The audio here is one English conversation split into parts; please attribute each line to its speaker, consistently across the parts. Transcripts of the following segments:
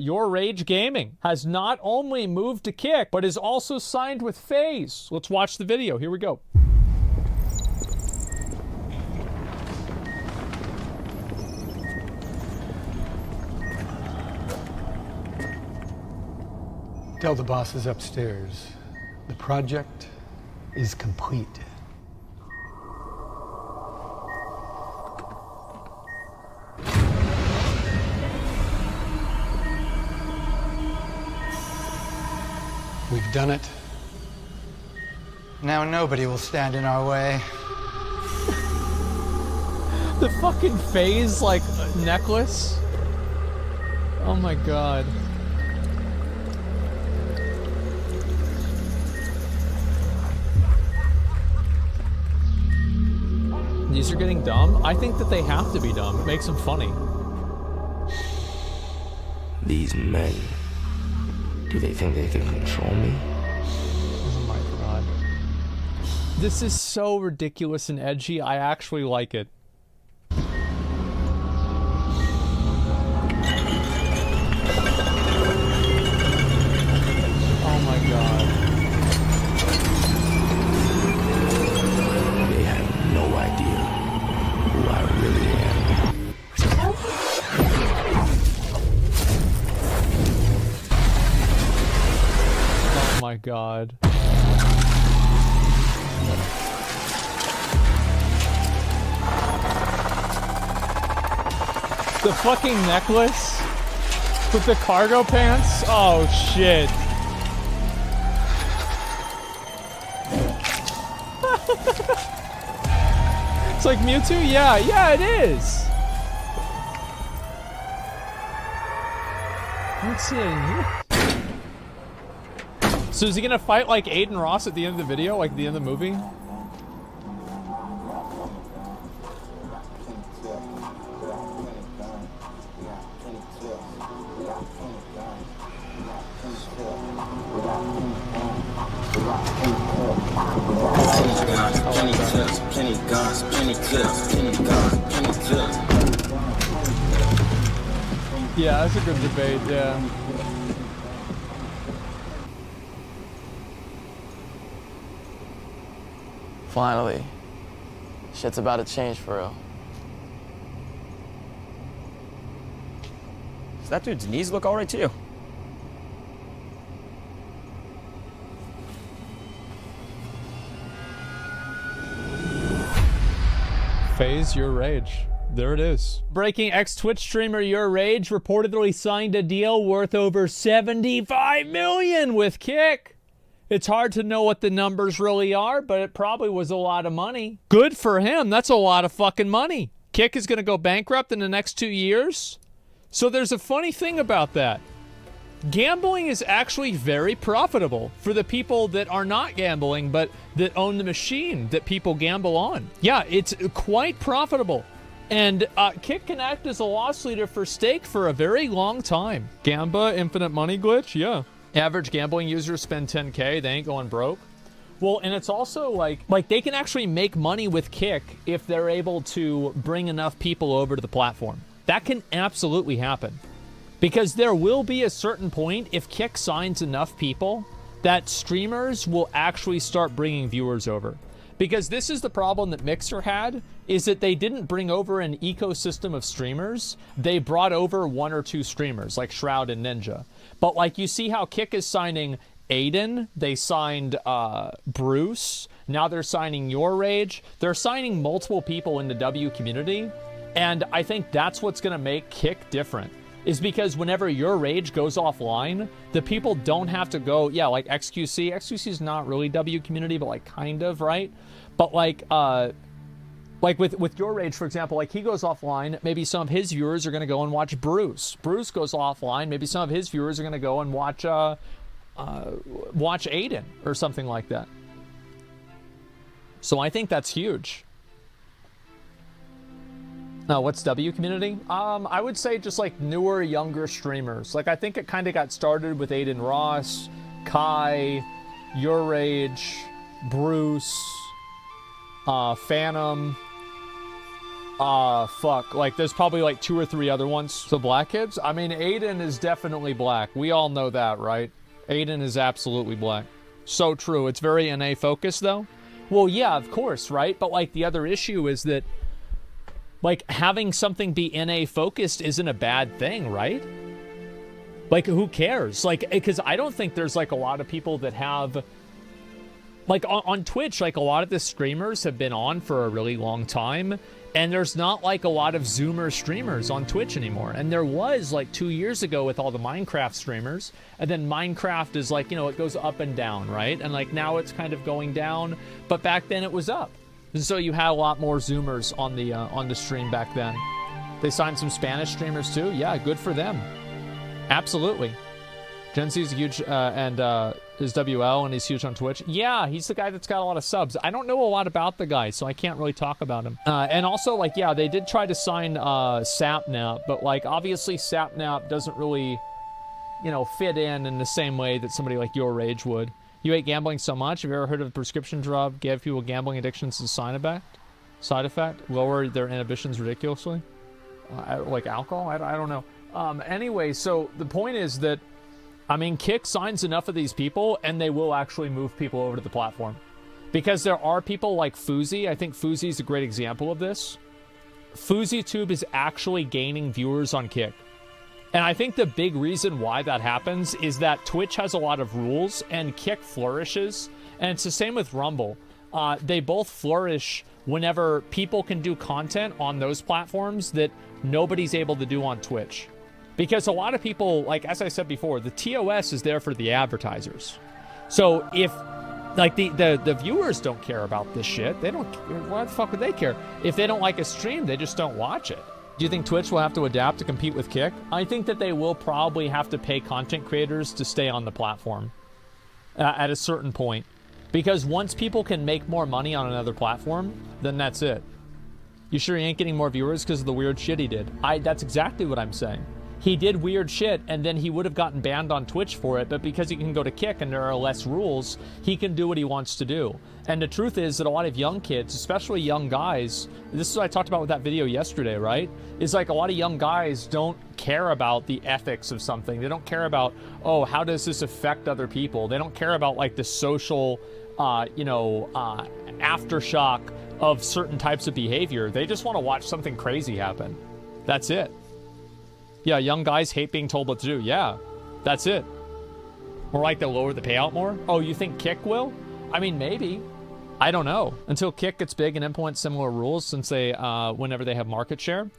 Speaker 1: YourRage Gaming has not only moved to Kick, but is also signed with FaZe. Let's watch the video. Here we go.
Speaker 2: Tell the bosses upstairs, the project is complete. We've done it. Now nobody will stand in our way.
Speaker 1: The fucking FaZe, like, necklace? Oh my god. These are getting dumb? I think that they have to be dumb. It makes them funny.
Speaker 3: These men, do they think they can control me?
Speaker 1: Oh my god. This is so ridiculous and edgy. I actually like it. Oh my god.
Speaker 3: They have no idea who I really am.
Speaker 1: Oh my god. The fucking necklace with the cargo pants? Oh shit. It's like Mewtwo? Yeah, it is. I don't see it in here. So is he gonna fight like Aiden Ross at the end of the video, like the end of the movie? Yeah, that's a good debate, yeah.
Speaker 4: Finally. Shit's about to change for real.
Speaker 5: Does that dude's knees look alright to you?
Speaker 1: FaZe YourRage. There it is. Breaking ex-Twitch streamer YourRage reportedly signed a deal worth over $75 million with Kick. It's hard to know what the numbers really are, but it probably was a lot of money. Good for him. That's a lot of fucking money. Kick is going to go bankrupt in the next 2 years. So there's a funny thing about that. Gambling is actually very profitable for the people that are not gambling, but that own the machine that people gamble on. Yeah, it's quite profitable. And Kick can act as a loss leader for stake for a very long time. Gamba, infinite money glitch? Yeah. Average gambling users spend 10K, they ain't going broke. Well, and it's also like they can actually make money with Kick if they're able to bring enough people over to the platform. That can absolutely happen. Because there will be a certain point, if Kick signs enough people, that streamers will actually start bringing viewers over. Because this is the problem that Mixer had, is that they didn't bring over an ecosystem of streamers. They brought over 1 or 2 streamers, like Shroud and Ninja. But like you see how Kick is signing Aiden, they signed Bruce, now they're signing YourRage. They're signing multiple people in the W community. And I think that's what's gonna make Kick different. Is because whenever YourRage goes offline, the people don't have to go, yeah, like XQC. XQC is not really W community, but like kind of, right? But like with YourRage, for example, like he goes offline, maybe some of his viewers are gonna go and watch Bruce. Bruce goes offline, maybe some of his viewers are gonna go and watch Aiden or something like that. So I think that's huge. No, what's W community? I would say just like newer, younger streamers. Like I think it kind of got started with Aiden Ross, Kai, YourRage, Bruce, Phantom, Fuck. Like, there's probably like 2 or 3 other ones. So black kids? I mean, Aiden is definitely black. We all know that, right? Aiden is absolutely black. So true. It's very NA focused, though. Well, yeah, of course, right? But, like, the other issue is that, like, having something be NA focused isn't a bad thing, right? Like, who cares? Like, because I don't think there's, like, a lot of people that have... Like, on Twitch, like, a lot of the streamers have been on for a really long time, and there's not, like, a lot of Zoomer streamers on Twitch anymore. And there was, like, 2 years ago with all the Minecraft streamers, and then Minecraft is, like, you know, it goes up and down, right? And, like, now it's kind of going down, but back then it was up. And so you had a lot more Zoomers on the stream back then. They signed some Spanish streamers, too. Yeah, good for them. Absolutely. Gen Z's huge, and is WL, and he's huge on Twitch. Yeah, he's the guy that's got a lot of subs. I don't know a lot about the guy, so I can't really talk about him. And also, like, yeah, they did try to sign Sapnap, but, like, obviously Sapnap doesn't really, you know, fit in the same way that somebody like YourRage would. You hate gambling so much. Have you ever heard of a prescription drug give people gambling addictions as a side effect? Lower their inhibitions ridiculously? Like alcohol? I don't know. Anyway, so the point is that, I mean, Kick signs enough of these people, and they will actually move people over to the platform. Because there are people like Fuzi. I think Fuzi is a great example of this. FuziTube is actually gaining viewers on Kick. And I think the big reason why that happens is that Twitch has a lot of rules, and Kick flourishes. And it's the same with Rumble. They both flourish whenever people can do content on those platforms that nobody's able to do on Twitch. Because a lot of people, like, as I said before, the TOS is there for the advertisers. So if, like, the viewers don't care about this shit, they don't, why the fuck would they care? If they don't like a stream, they just don't watch it. Do you think Twitch will have to adapt to compete with Kick? I think that they will probably have to pay content creators to stay on the platform at a certain point. Because once people can make more money on another platform, then that's it. You sure he ain't getting more viewers because of the weird shit he did? That's exactly what I'm saying. He did weird shit, and then he would have gotten banned on Twitch for it, but because he can go to Kick and there are less rules, he can do what he wants to do. And the truth is that a lot of young kids, especially young guys, this is what I talked about with that video yesterday, right? Is like a lot of young guys don't care about the ethics of something. They don't care about, oh, how does this affect other people? They don't care about, like, the social, aftershock of certain types of behavior. They just want to watch something crazy happen. That's it. Yeah, young guys hate being told what to do. Yeah, that's it. More like they'll lower the payout more? Oh, you think Kick will? I mean, maybe. I don't know. Until Kick gets big and implements similar rules since they, whenever they have market share,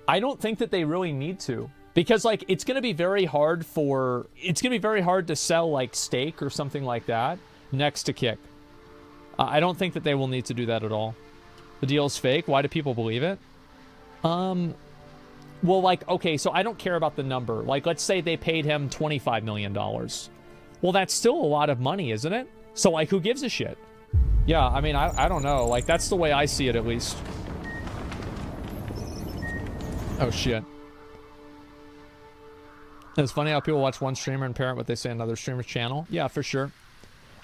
Speaker 1: I don't think that they really need to. Because, like, it's going to be very hard to sell, like, steak or something like that next to Kick. I don't think that they will need to do that at all. The deal's fake. Why do people believe it? Well, like, okay, so I don't care about the number. Like, let's say they paid him $25 million. Well, that's still a lot of money, isn't it? So, like, who gives a shit? Yeah, I mean, I don't know. Like, that's the way I see it, at least. Oh, shit. It's funny how people watch one streamer and parrot what they say on another streamer's channel. Yeah, for sure.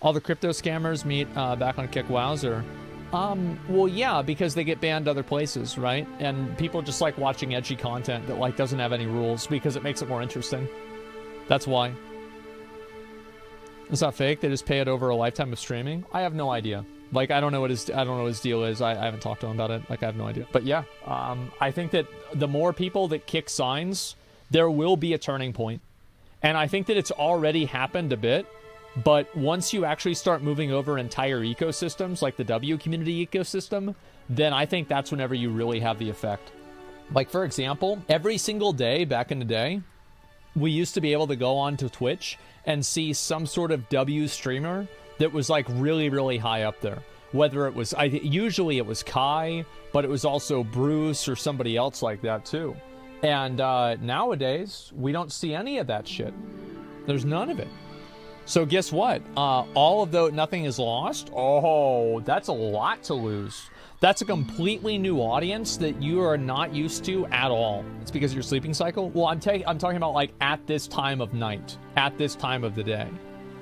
Speaker 1: All the crypto scammers meet back on Kick Wowzer. Well, yeah, because they get banned other places, right? And people just like watching edgy content that, like, doesn't have any rules because it makes it more interesting. That's why. It's not fake. They just pay it over a lifetime of streaming. I have no idea. Like, I don't know what his deal is. I haven't talked to him about it. Like, I have no idea. But yeah, I think that the more people that Kick signs, there will be a turning point. And I think that it's already happened a bit. But once you actually start moving over entire ecosystems, like the W community ecosystem, then I think that's whenever you really have the effect. Like, for example, every single day back in the day, we used to be able to go onto Twitch and see some sort of W streamer that was, like, really, really high up there. Whether it was, usually it was Kai, but it was also Bruce or somebody else like that too. And nowadays, we don't see any of that shit. There's none of it. So guess what? All of nothing is lost. Oh, that's a lot to lose. That's a completely new audience that you are not used to at all. It's because of your sleeping cycle? Well, I'm talking about, like, at this time of night, at this time of the day.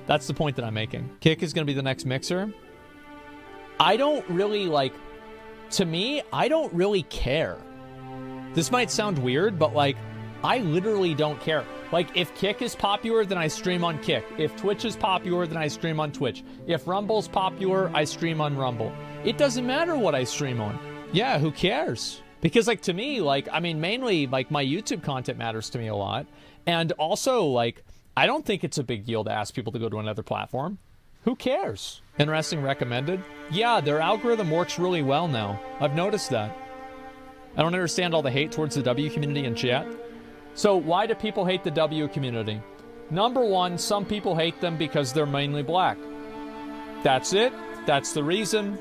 Speaker 1: That's the point that I'm making. Kick is going to be the next Mixer. I don't really, like, to me, I don't really care. This might sound weird, but like, I literally don't care. Like, if Kick is popular, then I stream on Kick. If Twitch is popular, then I stream on Twitch. If Rumble's popular, I stream on Rumble. It doesn't matter what I stream on. Yeah, who cares? Because, like, to me, like, I mean, mainly, like, my YouTube content matters to me a lot. And also, like, I don't think it's a big deal to ask people to go to another platform. Who cares? Interesting recommended? Yeah, their algorithm works really well now. I've noticed that. I don't understand all the hate towards the W community in chat. So why do people hate the W community? Number one, some people hate them because they're mainly black. That's it. That's the reason.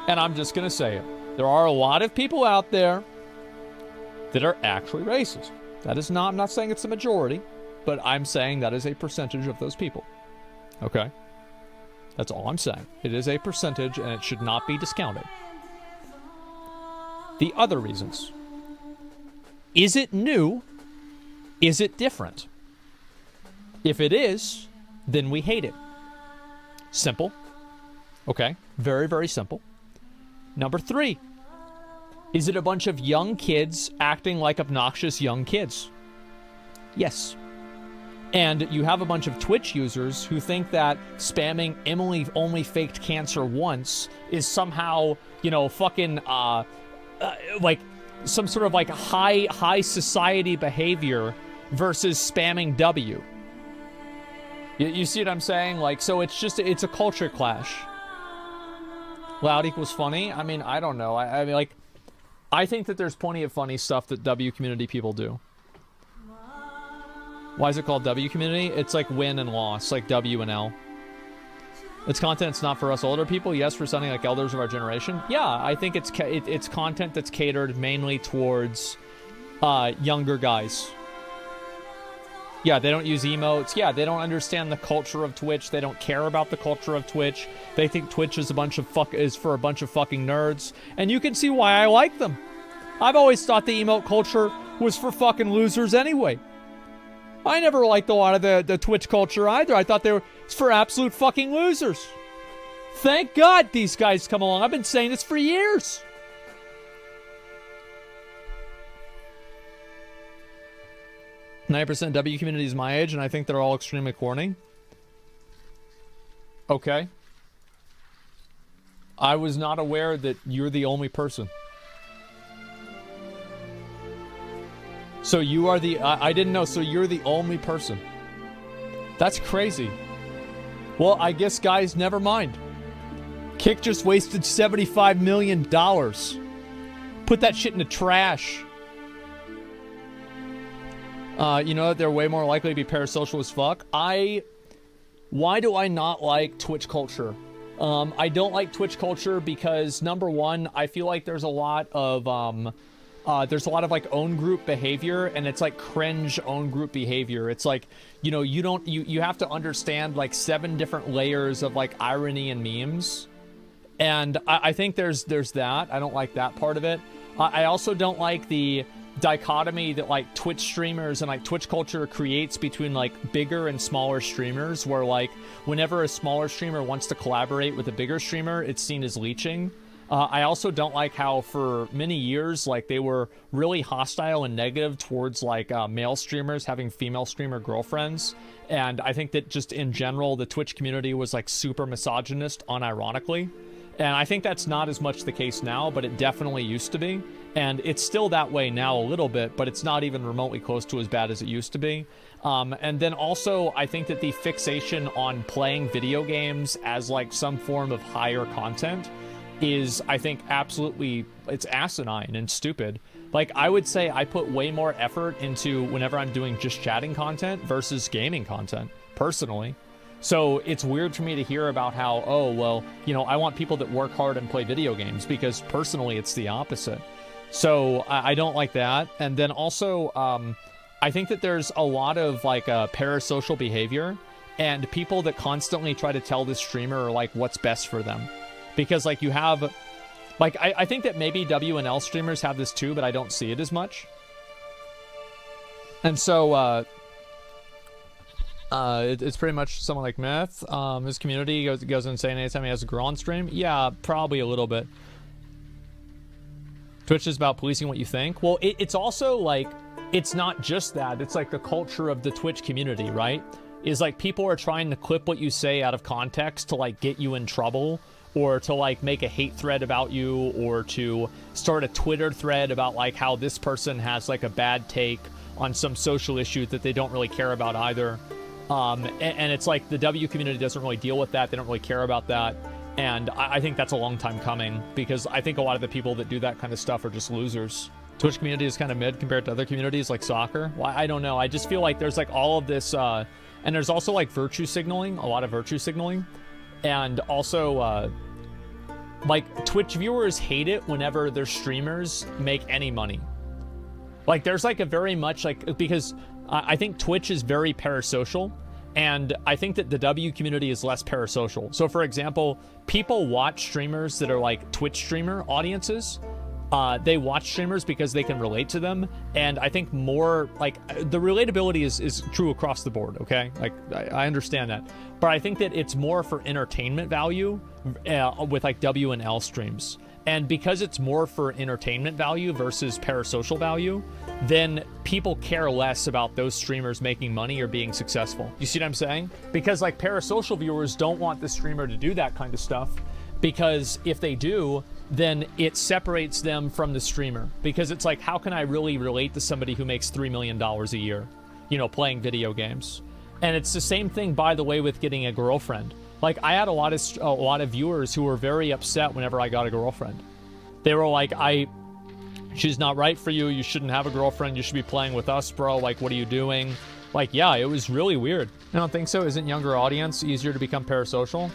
Speaker 1: And I'm just going to say it. There are a lot of people out there that are actually racist. That is not, I'm not saying it's the majority, but I'm saying that is a percentage of those people. Okay? That's all I'm saying. It is a percentage and it should not be discounted. The other reasons. Is it new? Is it different? If it is, then we hate it. Simple. Okay? Very, very simple. Number 3. Is it a bunch of young kids acting like obnoxious young kids? Yes. And you have a bunch of Twitch users who think that spamming Emily only faked cancer once is somehow, you know, fucking, like, some sort of, like, high society behavior versus spamming W. You see what I'm saying? Like, so it's just, it's a culture clash. Loud equals funny? I mean, I don't know. I mean, like, I think that there's plenty of funny stuff that W community people do. Why is it called W community? It's like win and loss, like W and L. It's content that's not for us older people. Yes, for something like elders of our generation. Yeah, I think it's content that's catered mainly towards younger guys. Yeah, they don't use emotes. Yeah, they don't understand the culture of Twitch. They don't care about the culture of Twitch. They think Twitch is for a bunch of fucking nerds. And you can see why I like them. I've always thought the emote culture was for fucking losers anyway. I never liked a lot of the Twitch culture either. I thought they were for absolute fucking losers. Thank God these guys come along. I've been saying this for years. %, W community is my age, and I think they're all extremely corny. Okay. I was not aware that you're the only person. So you are the... I didn't know, so you're the only person. That's crazy. Well, I guess, guys, never mind. Kick just wasted $75 million. Put that shit in the trash. You know that they're way more likely to be parasocial as fuck. Why do I not like Twitch culture? I don't like Twitch culture because, number one, I feel like there's a lot of like own group behavior, and it's like cringe own group behavior. It's like, you know, you have to understand like 7 different layers of like irony and memes. And I think there's that. I don't like that part of it. I also don't like the dichotomy that like Twitch streamers and like Twitch culture creates between like bigger and smaller streamers, where like whenever a smaller streamer wants to collaborate with a bigger streamer, it's seen as leeching. I also don't like how for many years like they were really hostile and negative towards like male streamers having female streamer girlfriends, and I think that just in general the Twitch community was like super misogynist unironically. And I think that's not as much the case now, but it definitely used to be. And it's still that way now a little bit, but it's not even remotely close to as bad as it used to be. And then also, I think that the fixation on playing video games as like some form of higher content is, I think, absolutely, it's asinine and stupid. Like, I would say I put way more effort into whenever I'm doing just chatting content versus gaming content, personally. So it's weird for me to hear about how, oh, well, you know, I want people that work hard and play video games, because personally it's the opposite. So I don't like that. And then also, I think that there's a lot of like parasocial behavior and people that constantly try to tell this streamer like what's best for them. Because like you have, like, I think that maybe W and L streamers have this too, but I don't see it as much. And so, it's pretty much someone like Meth. His community goes insane anytime he has a girl on stream. Yeah, probably a little bit. Twitch is about policing what you think. Well, it's also like, it's not just that. It's like the culture of the Twitch community, right? Is like people are trying to clip what you say out of context to like get you in trouble, or to like make a hate thread about you, or to start a Twitter thread about like how this person has like a bad take on some social issue that they don't really care about either. And it's like the W community doesn't really deal with that. They don't really care about that. And I think that's a long time coming, because I think a lot of the people that do that kind of stuff are just losers. Twitch community is kind of mid compared to other communities like soccer. Well, I don't know. I just feel like there's like all of this, and there's also like virtue signaling, a lot of virtue signaling. And also, like Twitch viewers hate it whenever their streamers make any money. Like there's like a very much like, because I think Twitch is very parasocial. And I think that the W community is less parasocial. So for example, people watch streamers that are like Twitch streamer audiences. They watch streamers because they can relate to them. And I think more like the relatability is true across the board. Okay. Like I understand that, but I think that it's more for entertainment value with like W and L streams. And because it's more for entertainment value versus parasocial value, then people care less about those streamers making money or being successful. You see what I'm saying? Because like parasocial viewers don't want the streamer to do that kind of stuff, because if they do, then it separates them from the streamer. Because it's like, how can I really relate to somebody who makes $3 million a year, you know, playing video games? And it's the same thing, by the way, with getting a girlfriend. Like I had a lot of viewers who were very upset whenever I got a girlfriend. They were like, she's not right for you. You shouldn't have a girlfriend. You should be playing with us, bro. Like, what are you doing? Like, yeah, it was really weird. I don't think so. Isn't younger audience easier to become parasocial?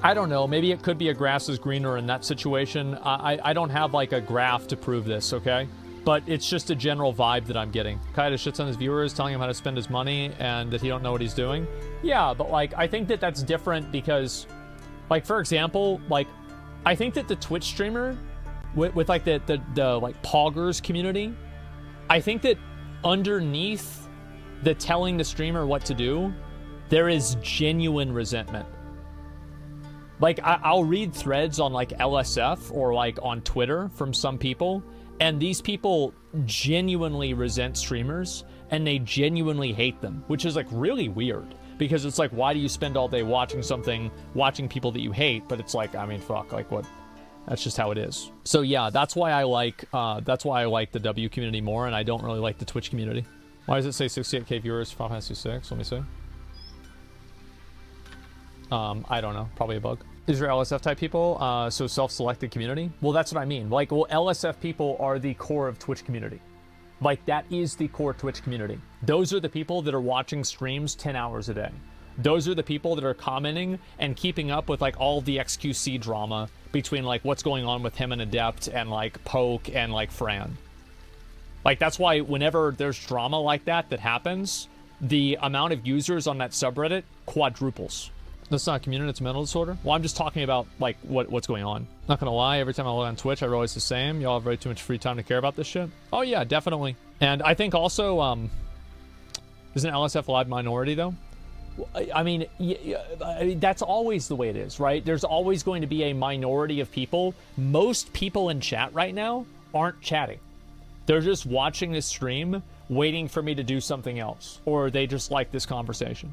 Speaker 1: I don't know. Maybe it could be a grass is greener in that situation. I don't have like a graph to prove this, okay? But it's just a general vibe that I'm getting. Kaida shits on his viewers, telling him how to spend his money and that he don't know what he's doing. Yeah, but like, I think that that's different because, like, for example, like, I think that the Twitch streamer with like the like poggers community, I think that underneath the telling the streamer what to do, there is genuine resentment. Like I'll read threads on like LSF or like on Twitter from some people, and these people genuinely resent streamers and they genuinely hate them, which is like really weird, because it's like, why do you spend all day watching people that you hate? But it's like, I mean, fuck, like what? That's just how it is. So yeah, that's why I like the W community more, and I don't really like the Twitch community. Why does it say 68k viewers for Final Fantasy 6? Let me see. I don't know, probably a bug. Is there LSF type people? So self-selected community? Well, that's what I mean. Like, well, LSF people are the core of Twitch community. Like, that is the core Twitch community. Those are the people that are watching streams 10 hours a day. Those are the people that are commenting and keeping up with like all the XQC drama between like what's going on with him and Adept and like Poke and like Fran. Like, that's why whenever there's drama like that happens, the amount of users on that subreddit quadruples. That's not a community, it's a mental disorder. Well, I'm just talking about like what's going on. Not gonna lie, every time I log on Twitch, I realize the same. Y'all have way too much free time to care about this shit. Oh yeah, definitely. And I think also, isn't LSF a live minority though? I mean, that's always the way it is, right? There's always going to be a minority of people. Most people in chat right now aren't chatting. They're just watching this stream, waiting for me to do something else. Or they just like this conversation.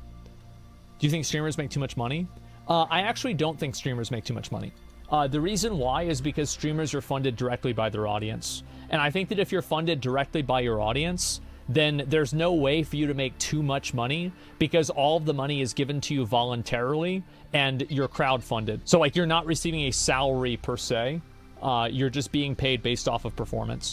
Speaker 1: Do you think streamers make too much money? I actually don't think streamers make too much money. The reason why is because streamers are funded directly by their audience. And I think that if you're funded directly by your audience, then there's no way for you to make too much money, because all of the money is given to you voluntarily and you're crowdfunded. So like, you're not receiving a salary per se. You're just being paid based off of performance.